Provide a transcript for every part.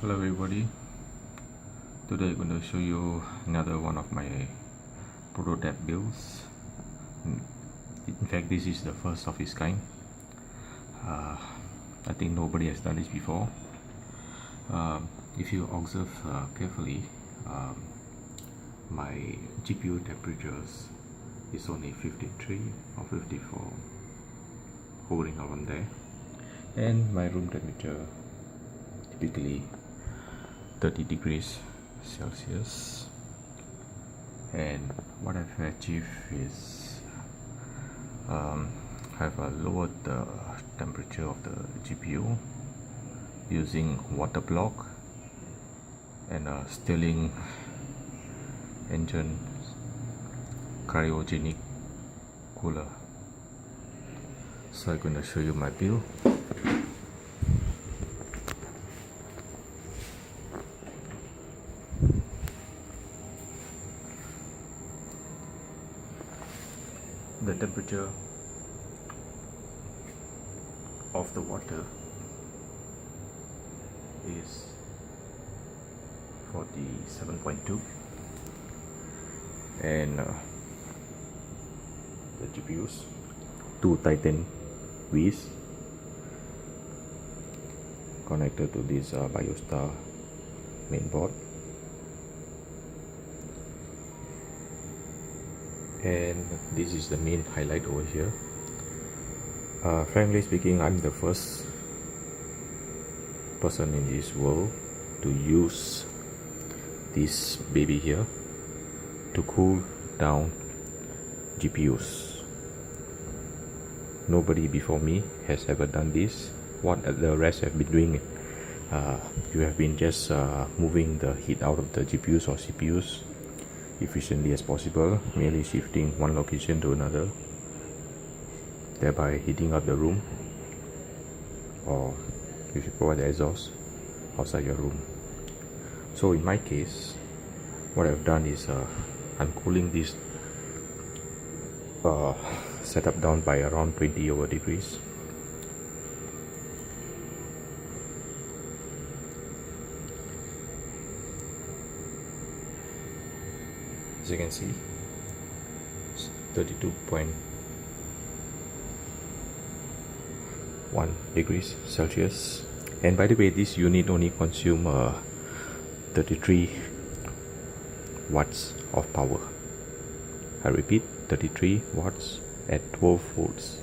Hello everybody, today I'm going to show you another one of my prototype builds. In fact, this is the first of its kind. I think nobody has done this before. If you observe carefully, my GPU temperatures is only 53 or 54, hovering around there, and my room temperature typically 30 degrees Celsius. And what I've achieved is have lowered the temperature of the GPU using water block and a Stirling engine cryogenic cooler. So I'm going to show you my build. The temperature of the water is 47.2, and the GPUs, two Titan V's connected to this BioStar main board. And this is the main highlight over here. Frankly speaking, I'm the first person in this world to use this baby here to cool down GPUs. Nobody before me has ever done this. What the rest have been doing, you have been just moving the heat out of the GPUs or CPUs efficiently as possible, merely shifting one location to another, thereby heating up the room, or if you provide the exhaust, outside your room. So in my case, what I've done is I'm cooling this setup down by around 20 over degrees. As you can see, it's 32.1 degrees Celsius. And by the way, this unit only consumes 33 watts of power. I repeat, 33 watts at 12 volts.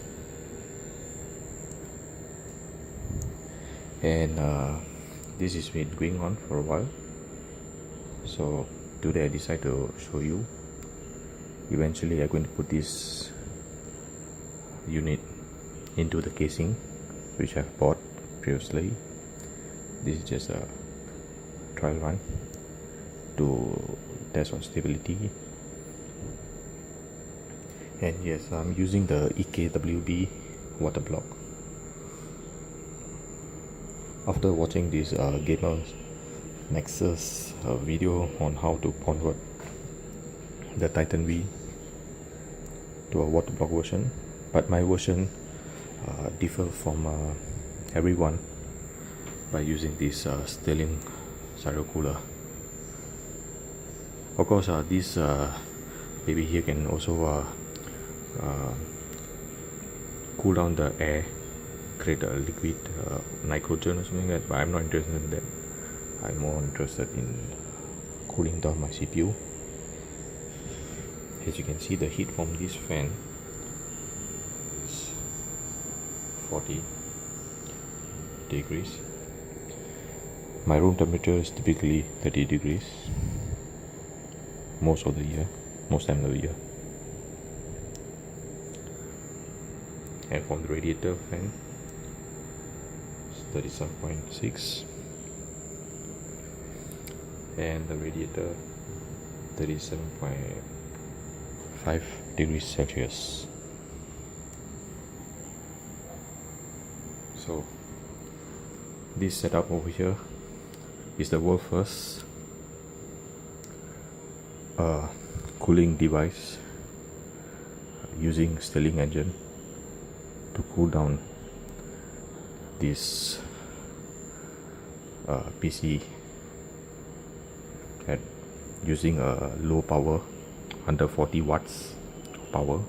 And this has been going on for a while. So today I decided to show you. Eventually I'm going to put this unit into the casing which I've bought previously. This is just a trial run to test on stability. And yes, I'm using the EKWB water block. After watching this Gamers Nexus video on how to convert the Titan V to a water block version, but my version differs from everyone by using this Stirling Cryocooler. Of course, this baby here can also cool down the air, create a liquid nitrogen or something like that, but I'm not interested in that. I'm more interested in cooling down my CPU. As you can see, the heat from this fan is 40 degrees. My room temperature is typically 30 degrees most time of the year. And from the radiator fan, it's 37.6. and the radiator 37.5 degrees Celsius. So this setup over here is the world first cooling device using Stirling engine to cool down this PC using a low power, under 40 watts power,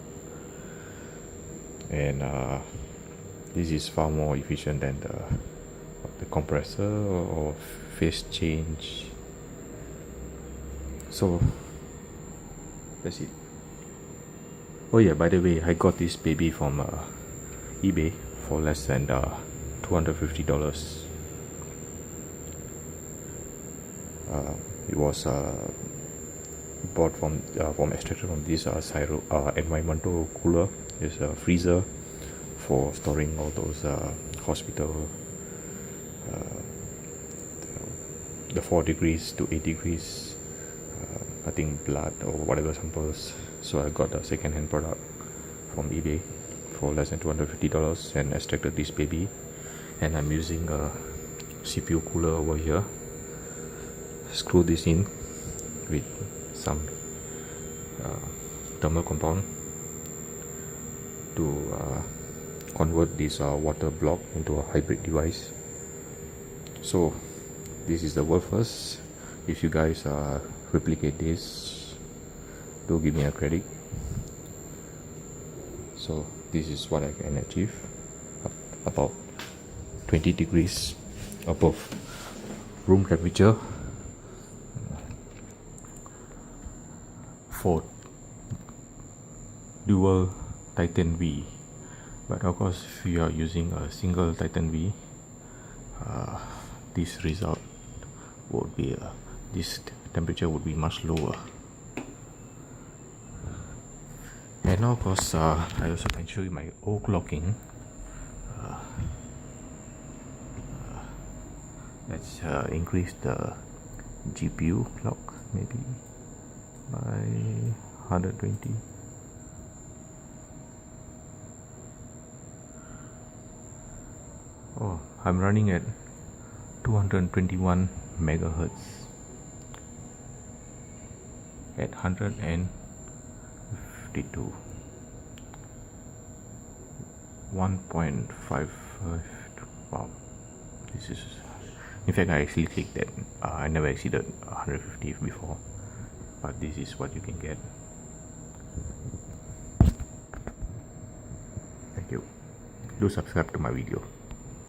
and this is far more efficient than the compressor or phase change. So that's it. Oh yeah, by the way, I got this baby from eBay for less than $250. It was bought from extracted from this environmental cooler. It's a freezer for storing all those hospital the 4 degrees to 8 degrees I think blood or whatever samples. So I got a second-hand product from eBay for less than $250 and extracted this baby, and I'm using a CPU cooler over here. Screw this in with some thermal compound to convert this water block into a hybrid device. So this is the world first. If you guys replicate this, do give me a credit. So this is what I can achieve, about 20 degrees above room temperature for dual Titan V. But of course, if you are using a single Titan V, this result would be this temperature would be much lower. And now of course I also can show you my overclocking. Let's increase the GPU clock maybe by 120. Oh, I'm running at 221 megahertz at 152 1.55. Wow, this is, in fact I actually clicked that. I never exceeded 150 before, but this is what you can get. Thank you. Do subscribe to my video.